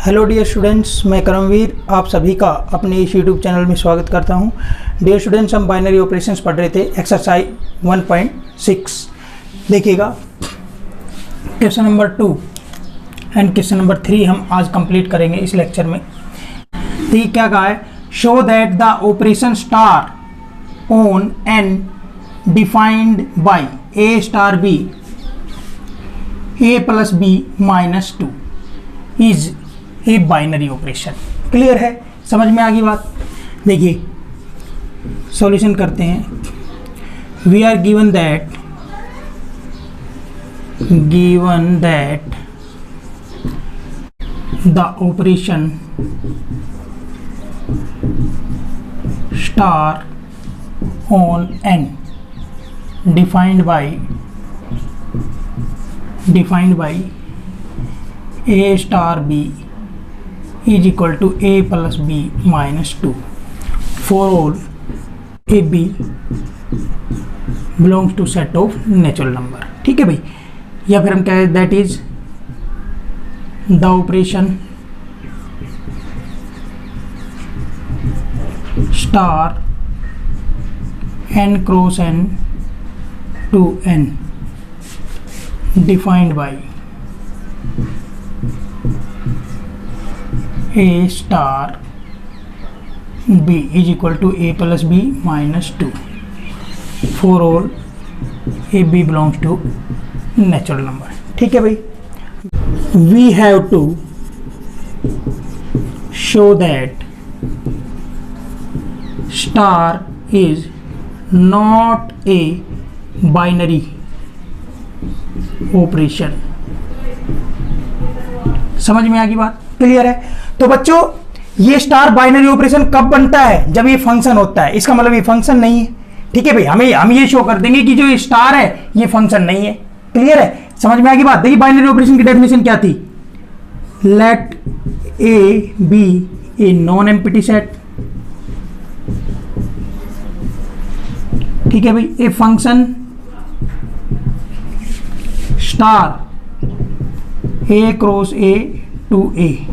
Hello dear students, मैं करमवीर आप सभी का अपने इस यूट्यूब चैनल में स्वागत करता हूं। डियर स्टूडेंट्स, हम बाइनरी ऑपरेशंस पढ़ रहे थे एक्सरसाइज 1.6। देखिएगा question number 2 and question number 3 हम आज कंप्लीट करेंगे इस लेक्चर में। तो ये क्या कहा है, show that the operation star on N defined by A star B A plus B minus 2 is a binary operation. Clear है, समझ में आ गई बात। देखिए सॉल्यूशन करते हैं। We are given that the operation star on N defined by a star b is equal to a plus b minus 2 for all a b belongs to set of natural number। ठीक है भाई, या फिर हम क्या है, that is the operation star n cross n to n defined by a star b is equal to a plus b minus 2 for all a b belongs to natural number। ठीक है भाई, we have to show that star is not a binary operation। समझ में आ गई बात, clear है। तो बच्चों ये स्टार बाइनरी ऑपरेशन कब बनता है, जब ये फंक्शन होता है। इसका मतलब ये फंक्शन नहीं है। ठीक है भाई, हम ये शो कर देंगे कि जो ये स्टार है ये फंक्शन नहीं है। क्लियर है, समझ में आ गई बात। देखिए बाइनरी ऑपरेशन की डेफिनेशन क्या थी, let A be a non empty set. ठीक है भाई, a function star A cross A to A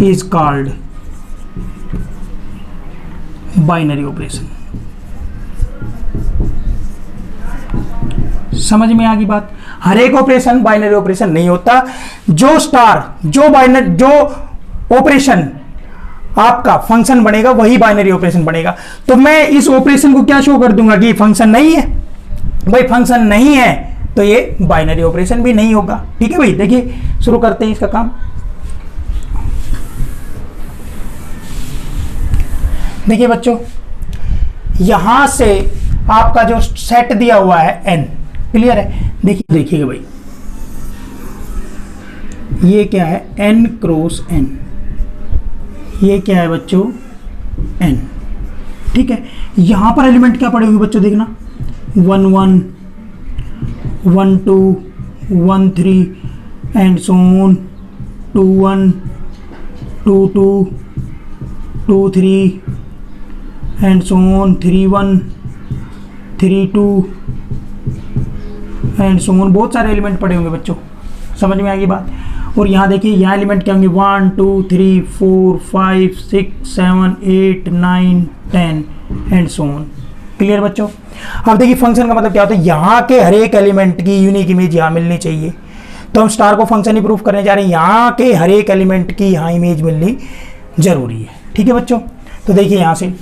is called binary operation। समझ में आ गई बात। हर एक ऑपरेशन बाइनरी ऑपरेशन नहीं होता। जो ऑपरेशन आपका फंक्शन बनेगा वही बाइनरी ऑपरेशन बनेगा। तो मैं इस ऑपरेशन को क्या शो कर दूंगा कि फंक्शन नहीं है। भाई फंक्शन नहीं है तो ये बाइनरी ऑपरेशन भी नहीं होगा। ठीक है भाई, देखिए शुरू करते हैं इसका काम। देखिए बच्चों, यहां से आपका जो सेट दिया हुआ है n, क्लियर है। देखिएगा भाई, ये क्या है, n क्रॉस n। ये क्या है बच्चों, n। ठीक है, यहां पर एलिमेंट क्या पड़े होंगे बच्चों, देखना 1 1 1 2 1 3 and so on 2 1 2 2 2 3 and so on 3 1 3 2 and so on. बहुत सारे एलिमेंट पड़े होंगे बच्चों, समझ में आ गई बात। और यहाँ देखिए, यहाँ एलिमेंट क्या होंगे, 1 2 3 4 5 6 7 8 9 10 एंड सो ऑन। क्लियर बच्चों। अब देखिए फंक्शन का मतलब क्या होता है, यहाँ के हर एक एलिमेंट की यूनिक इमेज यहाँ मिलनी चाहिए। तो हम स्टार को फंक्शन ही प्रूफ करने जा रहे हैं, यहाँ के हर एक एलिमेंट की यहाँ इमेज मिलनी जरूरी है। ठीक है बच्चों, तो देखिए यहाँ से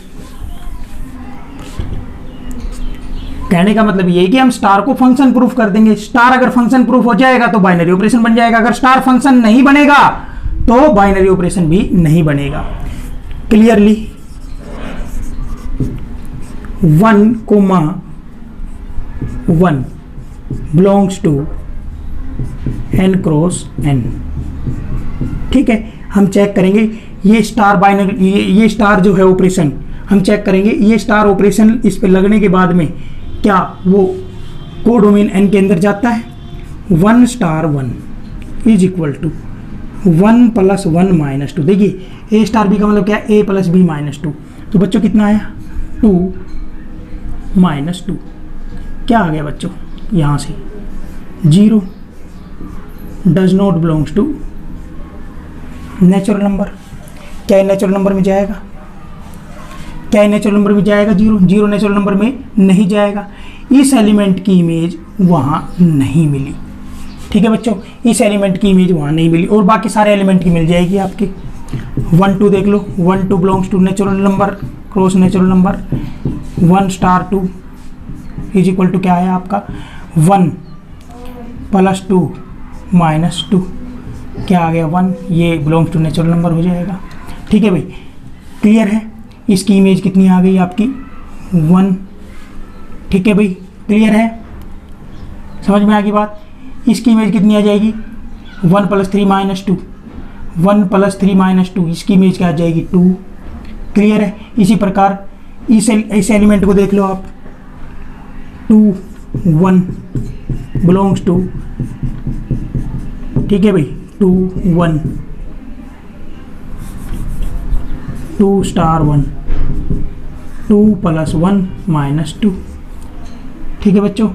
कहने का मतलब ये है कि हम स्टार को फंक्शन प्रूफ कर देंगे। स्टार अगर फंक्शन प्रूफ हो जाएगा तो बाइनरी ऑपरेशन बन जाएगा। अगर स्टार फंक्शन नहीं बनेगा तो बाइनरी ऑपरेशन भी नहीं बनेगा। Clearly 1 comma 1 belongs to n cross n। ठीक है, हम चेक करेंगे ये स्टार बाइनरी, ये स्टार जो है ऑपरेशन हम चेक करेंगे। ये स्टार ऑपरेशन इस पे लगने के बाद में क्या वो कोडोमेन n के अंदर जाता है। 1 star 1 is equal to 1 plus 1 minus 2। देखिए ए स्टार बी का मतलब क्या है, a प्लस बी माइनस 2। तो बच्चों कितना आया, 2 माइनस 2। क्या आ गया बच्चों, यहाँ से 0 does not belongs to natural number, क्या ये नेचुरल नंबर में जाएगा? क्या ये नेचुरल नंबर में जाएगा? जीरो, जीरो नेचुरल नंबर में नहीं जाएगा। इस एलिमेंट की इमेज वहाँ नहीं मिली। ठीक है बच्चों, इस एलिमेंट की इमेज वहाँ नहीं मिली, और बाकी सारे एलिमेंट की मिल जाएगी आपकी। 1 2 देख लो, 1 2 belongs to natural number cross natural number. 1 star 2 is equal to क्या है आपका? 1 प्लस 2 माइनस 2, क्या आ गया? 1। ये बिलोंग्स टू नेचुरल नंबर हो जाएगा। ठीक है भाई, क्लियर है? इसकी इमेज कितनी आ गई आपकी? 1। ठीक है भाई, क्लियर है? समझ में आ गई बात? इसकी इमेज कितनी आ जाएगी? 1 + 3 - 2, 1 + 3 - 2, इसकी इमेज क्या आ जाएगी? 2। क्लियर है? इसी प्रकार इस एलिमेंट को देख लो आप, 2 1 बिलोंग्स टू, ठीक है भाई, 2 1, 2 स्टार 1, 2 + 1 - 2। ठीक है बच्चों,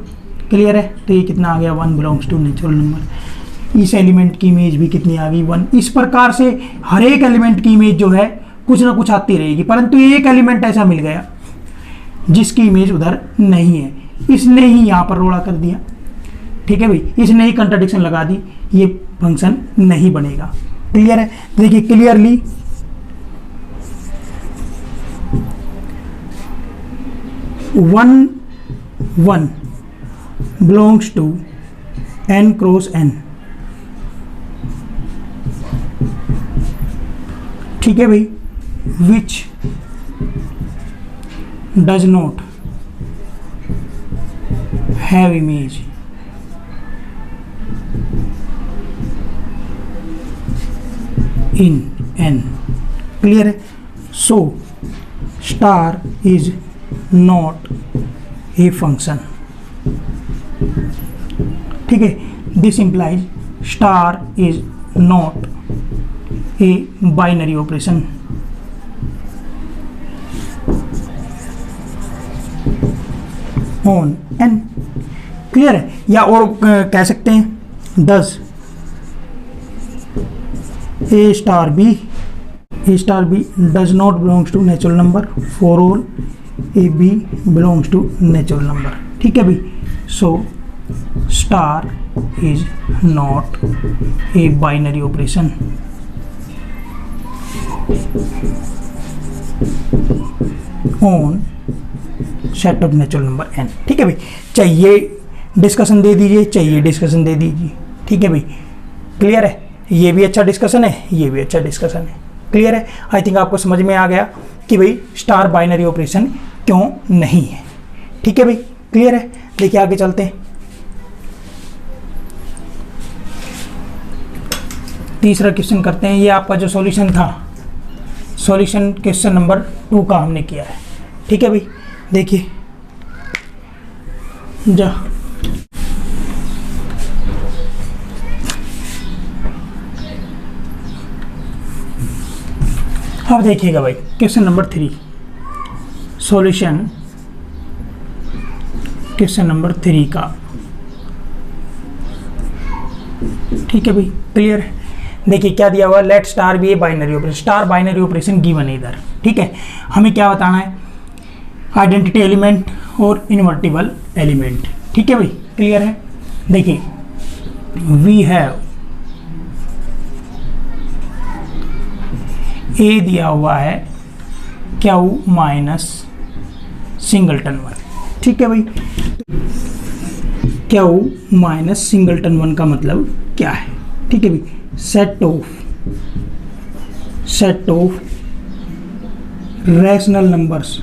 क्लियर है? तो ये कितना आ गया? 1 बिलोंग्स टू नेचुरल नंबर। इस एलिमेंट की इमेज भी कितनी आ गई? 1। इस प्रकार से हर एक एलिमेंट की इमेज जो है कुछ ना कुछ आती रहेगी, परंतु एक एलिमेंट ऐसा मिल गया जिसकी इमेज उधर नहीं है, इसने ही यहाँ पर रोड़ा कर दिया। ठीक है भाई, इसने ही कंट्राडिक्शन लगा दी, ये फंक्शन नहीं बनेगा। क्लियर है? देखिए clearly one 1 belongs to n cross n। ठीक है भाई, which does not have image in n। Clear है? So star is not a function. ठीक है, this implies star is not a binary operation. On n। Clear है? या और कह सकते हैं does A star B does not belongs to natural number for all A B belongs to natural number। ठीक है भाई, so star is not a binary operation on set of natural number n। ठीक है भाई, चाहिए discussion दे दीजिए, चाहिए discussion दे दीजिए। ठीक है भाई, क्लियर है? ये भी अच्छा डिस्कशन है, ये भी अच्छा डिस्कशन है। क्लियर है? आई थिंक आपको समझ में आ गया कि भाई स्टार बाइनरी ऑपरेशन क्यों नहीं है। ठीक है भाई, क्लियर है? देखिए आगे चलते हैं। तीसरा क्वेश्चन करते हैं। ये आपका जो सॉल्यूशन था, सॉल्यूशन क्वेश्चन नंबर 2 का हमने किया है। ठीक है भाई, देखिए जा अब देखिएगा भाई, question number 3, solution question number 3 का। ठीक है भाई, क्लियर है? देखिए क्या दिया हुआ, let star B a binary operation. Star binary operation given है इधर। ठीक है, हमें क्या बताना है? आइडेंटिटी एलिमेंट और इन्वर्टिबल एलिमेंट। ठीक है भाई, क्लियर है? देखिए वी हैव ए दिया हुआ है क्यू माइनस सिंगलटन 1। ठीक है भाई, क्यू माइनस सिंगलटन 1 का मतलब क्या है? ठीक है भाई, set of rational numbers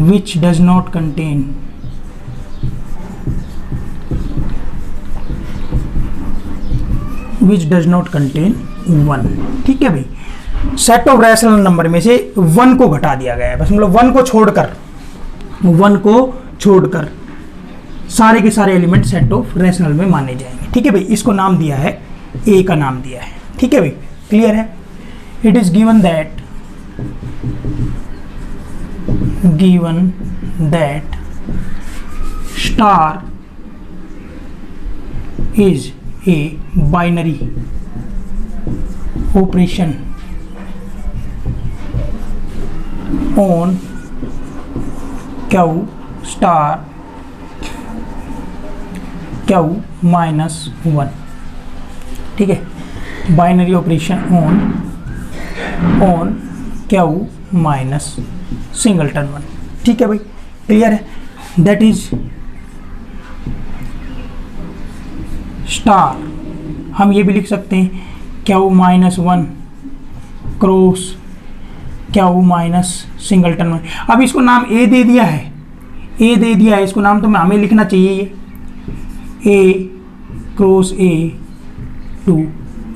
which does not contain one. ठीक है भाई, सेट ऑफ रैशनल नंबर में से 1 को घटा दिया गया है, बस मतलब 1 को छोड़कर सारे के सारे एलिमेंट सेट ऑफ रैशनल में माने जाएंगे। ठीक है भाई, इसको नाम दिया है, ए का नाम दिया है। ठीक है भाई, क्लियर है? It is given that star is a binary operation on Q star Q -1। ठीक है, binary operation on Q minus singleton 1। ठीक है भाई, क्लियर है। दैट इज स्टार, हम ये भी लिख सकते हैं Q -1 cross Q minus singleton 1। अब इसको नाम ए दे दिया है, ए दे दिया है इसको नाम, तो हमें लिखना चाहिए ये ए क्रॉस ए टू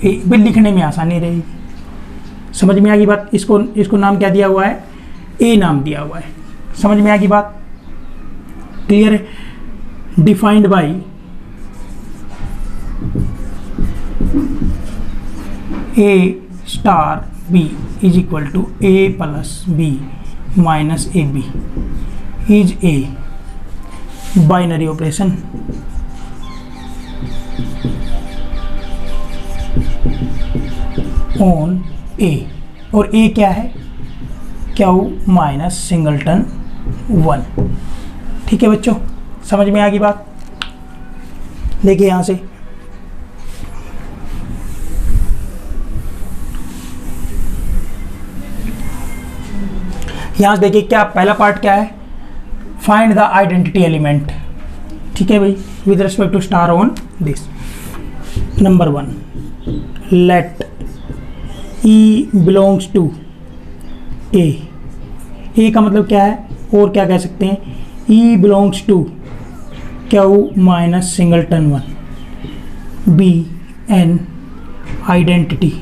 ए, भी लिखने में आसानी रहेगी। समझ में आ गई बात। इसको नाम क्या दिया हुआ है, ए नाम दिया हुआ है। समझ में आ गई बात, क्लियर है। Defined by A star B is equal to A plus B minus A B is a binary operation on A, और ए क्या है, क्यू माइनस सिंगलटन 1। ठीक है बच्चों, समझ में आ गई बात। देखिए यहां से देखिए क्या पहला पार्ट क्या है, फाइंड द आइडेंटिटी एलिमेंट। ठीक है भाई, with respect to star on this. Number 1, let E belongs to A. A का मतलब क्या है, और क्या कह सकते हैं, E belongs to Q minus singleton 1 be an identity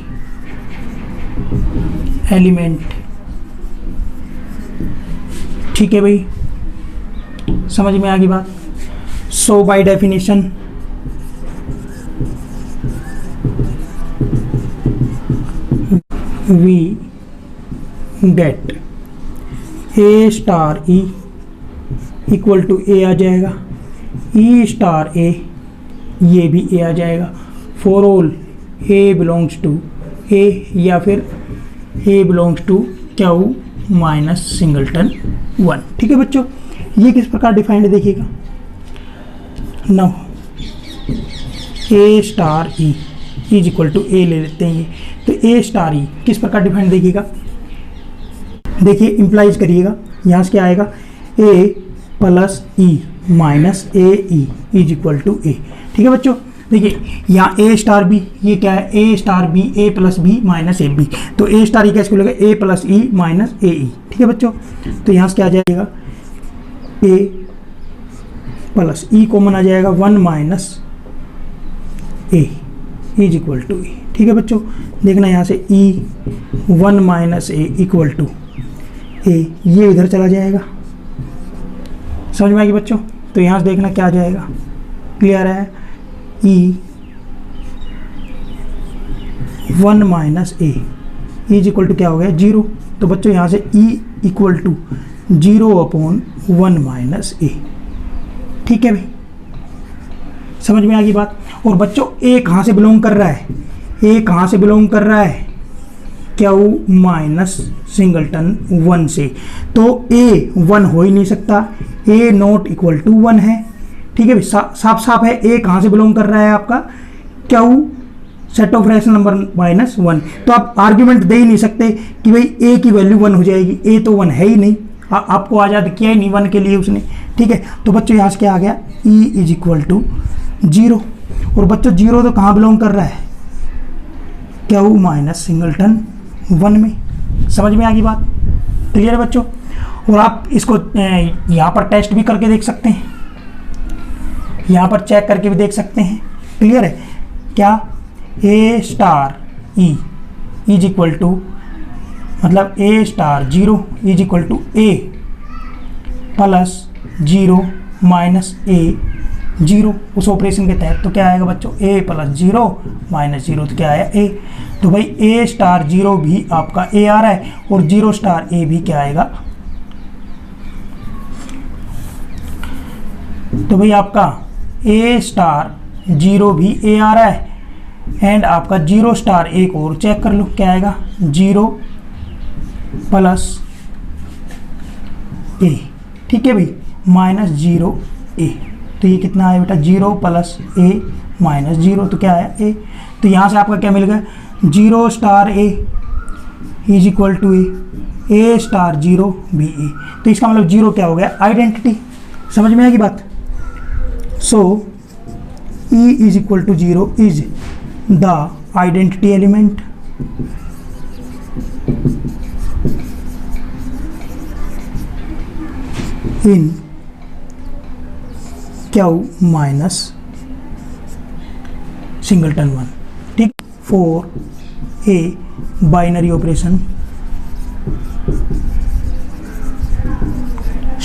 element. ठीक है भाई, समझ में आ गई बात। So by definition we get A star E equal to A आ जाएगा, ई स्टार ए, ये भी ए आ जाएगा, for all A belongs to A, या फिर A belongs to Q minus singleton 1। ठीक है बच्चों, ये किस प्रकार डिफाइंड है देखिएगा। Now A star E is equal to A ले लेते हैं ये, तो ए स्टार ई किस प्रकार डिफाइंड देखिएगा। देखिए इंप्लाइज करिएगा, यहाँ से क्या आएगा, A plus E minus A E is equal to A. ठीक है बच्चों, देखिए यहाँ ए स्टार बी, ये क्या है, A star B, A plus B minus A B, तो ए स्टार ई कैसे बोलेगा, ए प्लस ई माइनस ए ई। ठीक है बच्चों, तो यहाँ से क्या आ जाएगा, ए प्लस ई कॉमन आ जाएगा, 1 minus A is equal to A. ठीक है बच्चों, देखना यहाँ से E 1 minus A equal to A, ये इधर चला जाएगा। समझ में आएगी बच्चों, तो यहाँ से देखना क्या आ जाएगा, क्लियर है। E 1 minus A is equal to क्या हो गया, 0। तो बच्चों यहाँ से ई इक्वल टू 0/1 माइनस ए। ठीक है भाई, समझ में आ गई बात। और बच्चों ए कहाँ से बिलोंग कर रहा है, ए कहाँ से बिलोंग कर रहा है, क्यू माइनस सिंगलटन 1 से, तो ए 1 हो ही नहीं सकता, ए नॉट इक्वल टू 1 है। ठीक है भाई, साफ साफ है, ए कहाँ से बिलोंग कर रहा है आपका, Q set of rational number -1। तो आप आर्ग्यूमेंट दे ही नहीं सकते कि भाई ए की वैल्यू 1 हो जाएगी, ए तो 1 है ही नहीं, आपको आज़ाद किया ही नहीं 1 के लिए उसने। ठीक है, तो बच्चों यहाँ से क्या आ गया, ई इज इक्वल टू 0। और बच्चों 0 तो कहाँ बिलोंग कर रहा है, क्यू माइनस सिंगलटन 1 में। समझ में आ गई बात, क्लियर है बच्चों। और आप इसको यहाँ पर टेस्ट भी करके देख सकते हैं, यहाँ पर चेक करके भी देख सकते हैं, क्लियर है। क्या, A star E is equal to, मतलब A star 0 is equal to A plus 0 minus A 0 उस ऑपरेशन के तहत। तो क्या आएगा बच्चों, ए प्लस 0 माइनस 0, तो क्या आया, ए। तो भाई ए स्टार 0 भी आपका ए आ रहा है, और 0 स्टार ए भी क्या आएगा, तो भाई आपका ए स्टार 0 भी ए आ रहा है, एंड आपका 0 स्टार एक और चेक कर लो क्या आएगा, 0 प्लस ए, ठीक है भाई, माइनस 0 ए। तो ये कितना आया बेटा, 0 प्लस ए माइनस 0, तो क्या आया ए। तो यहाँ से आपका क्या मिल गया, 0 star A is equal to A star 0 B A. तो इसका मतलब 0 क्या हो गया, आइडेंटिटी। समझ में आएगी बात। So E is equal to 0 is the identity element in Q minus singleton 1, ठीक। For a binary operation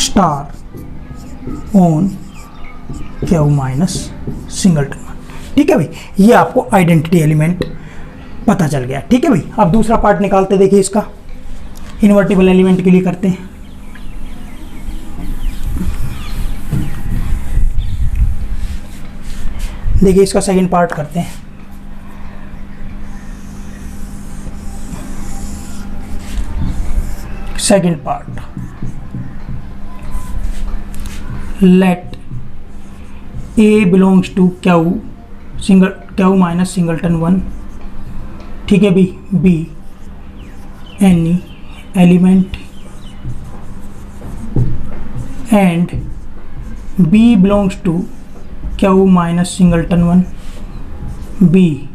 star on Q minus singleton 1, ठीक है भाई। ये आपको आइडेंटिटी एलिमेंट पता चल गया, ठीक है भाई। अब दूसरा पार्ट निकालते, देखिए इसका इन्वर्टिबल एलिमेंट के लिए करते हैं। देखिए इसका सेकंड पार्ट करते हैं। Second part, let A belongs to Q minus singleton 1, ठीक है भाई। B any element and B belongs to Q minus singleton 1, B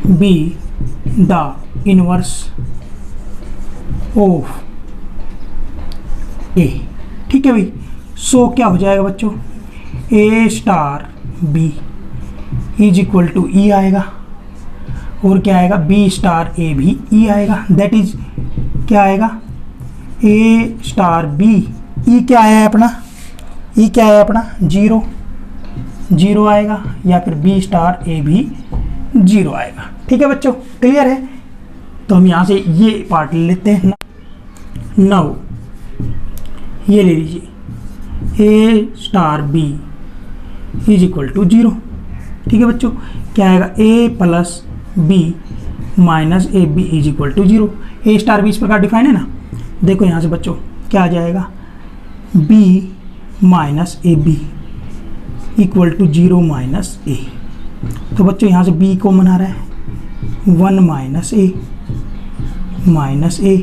be the inverse of A, ठीक है भाई। सो क्या हो जाएगा बच्चों, A star B is equal to E आएगा, और क्या आएगा, बी स्टार ए भी ई आएगा। दैट इज क्या आएगा, ए स्टार बी, ई क्या आया है अपना, ई क्या आया अपना 0 आएगा, या फिर बी स्टार ए भी 0 आएगा, ठीक है बच्चों। क्लियर है। तो हम यहाँ से ये पार्ट ले लेते हैं। नाउ ये ले लीजिए, A star B is equal to 0, ठीक है बच्चों। क्या आएगा, A plus B minus A B is equal to 0। A star B इस प्रकार डिफाइन है ना। देखो यहाँ से बच्चों क्या आ जाएगा, B minus A B equal to 0 minus A. तो बच्चों यहाँ से बी को मना रहा है, 1 माइनस ए।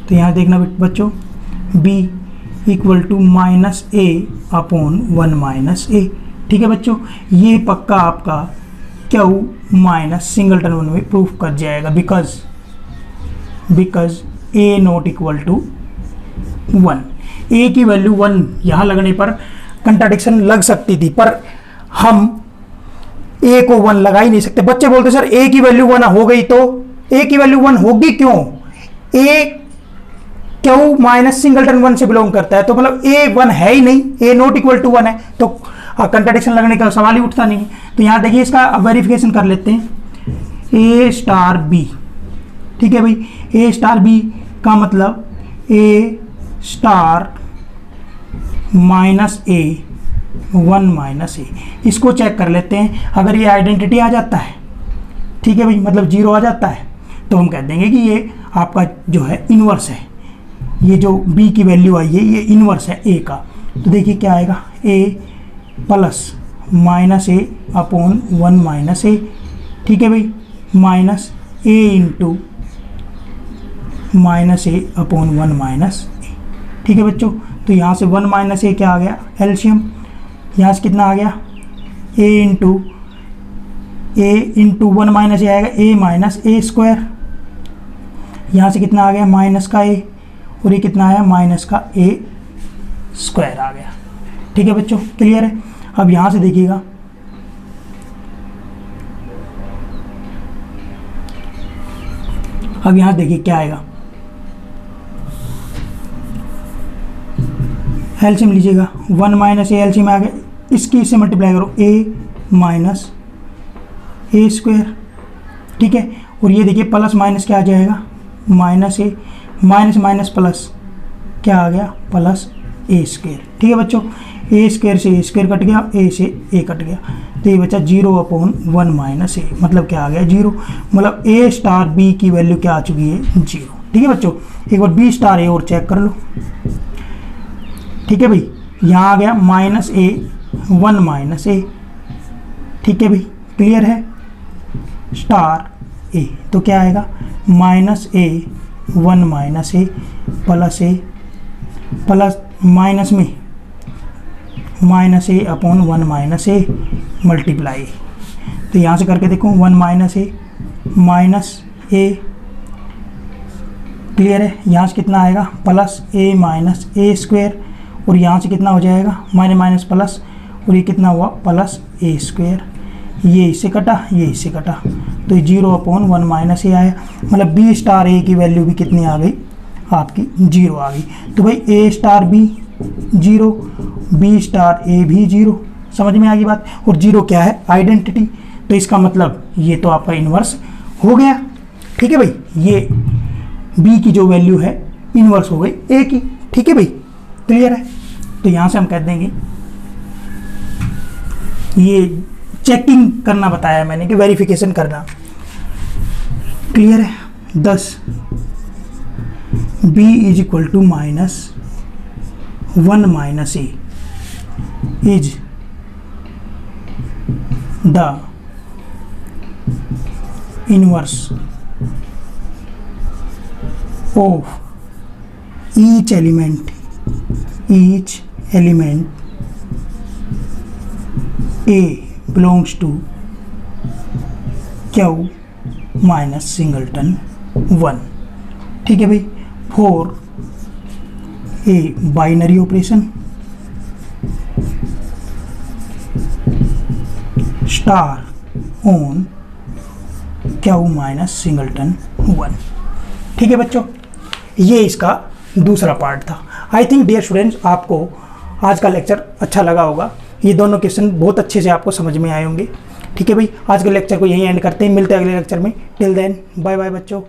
तो यहाँ देखना बच्चों, B equal to minus A upon 1 minus ए, ठीक है बच्चों। ये पक्का आपका क्यू माइनस सिंगलटन 1 में प्रूफ कर जाएगा, because a not equal to 1। A की वैल्यू 1 यहाँ लगने पर कंट्राडिक्शन लग सकती थी, पर हम ए को 1 लगा ही नहीं सकते। बच्चे बोलते सर ए की वैल्यू 1 हो गई, तो ए की वैल्यू 1 होगी क्यों, ए क्यू माइनस सिंगलटन 1 से बिलोंग करता है, तो मतलब ए 1 है ही नहीं, ए नॉट इक्वल टू 1 है, तो कंट्राडिक्शन लगने का सवाल ही उठता नहीं है। तो यहाँ देखिए इसका वेरिफिकेशन कर लेते हैं, ए स्टार बी, ठीक है भाई। ए स्टार बी का मतलब A star minus A 1 minus ए, इसको चेक कर लेते हैं। अगर ये आइडेंटिटी आ जाता है, ठीक है भाई, मतलब 0 आ जाता है, तो हम कह देंगे कि ये आपका जो है इनवर्स है। ये जो b की वैल्यू आई है ये इनवर्स है a का। तो देखिए क्या आएगा, a plus minus A upon 1 minus ए, ठीक है भाई, minus a into minus A upon 1 minus ए, ठीक है बच्चों। तो यहाँ से 1 माइनस ए क्या आ गया, एलसीएम। यहाँ से कितना आ गया, a इंटू 1 माइनस ए आएगा a माइनस ए स्क्वायर। यहाँ से कितना आ गया, माइनस का a, और ये कितना आया, माइनस का a स्क्वायर आ गया, ठीक है बच्चों। क्लियर है। अब यहाँ से देखिएगा, अब यहाँ देखिए क्या आएगा, एलसीएम लीजिएगा, 1 माइनस ए एलसीएम आ गया, इसकी इससे मल्टीप्लाई करो, a माइनस ए स्क्वायर ठीक है। और ये देखिए प्लस माइनस क्या आ जाएगा, माइनस ए, माइनस माइनस प्लस क्या आ गया, प्लस ए स्क्वायर। ठीक है बच्चों, ए स्क्वायर से ए स्क्वायर कट गया, ए से ए कट गया, तो ये बचा 0/1 माइनस ए, मतलब क्या आ गया 0, मतलब ए स्टार बी की वैल्यू क्या आ चुकी है 0। ठीक है बच्चों, एक बार बी स्टार ए और चेक कर लो। ठीक है भाई, यहाँ आ गया माइनस ए 1 माइनस ए। ठीक है भाई, क्लियर है, स्टार ए तो क्या आएगा माइनस ए 1 माइनस ए प्लस ए, प्लस माइनस में minus A upon 1 minus A multiply. तो यहाँ से करके देखो 1 माइनस ए, क्लियर है। यहाँ से कितना आएगा प्लस ए माइनस ए स्क्वायर, और यहाँ से कितना हो जाएगा माइनस माइनस प्लस, और ये कितना हुआ प्लस ए स्क्वायर। ये इससे कटा, ये इससे कटा, तो 0/1 माइनस ए आया, मतलब बी स्टार ए की वैल्यू भी कितनी आ गई आपकी 0 आ गई। तो भाई ए स्टार बी 0, बी स्टार ए भी 0, समझ में आ गई बात। और 0 क्या है आइडेंटिटी, तो इसका मतलब ये तो आपका इन्वर्स हो गया। ठीक है भाई, ये बी की जो वैल्यू है इन्वर्स हो गई ए की। ठीक है भाई, क्लियर है। तो यहाँ से हम कह देंगे ये चेकिंग करना बताया मैंने कि वेरिफिकेशन करना, क्लियर है। 10 b is equal to minus 1 minus A is the inverse of each element A belongs to Q minus singleton 1। ठीक है भाई, for a binary operation star on Q minus singleton 1। ठीक है बच्चों, ये इसका दूसरा पार्ट था। आई थिंक डियर स्टूडेंट्स, आपको आज का लेक्चर अच्छा लगा होगा। ये दोनों क्वेश्चन बहुत अच्छे से आपको समझ में आए होंगे। ठीक है भाई, आज के लेक्चर को यहीं एंड करते हैं, मिलते हैं अगले लेक्चर में। टिल देन बाय बाय बच्चों।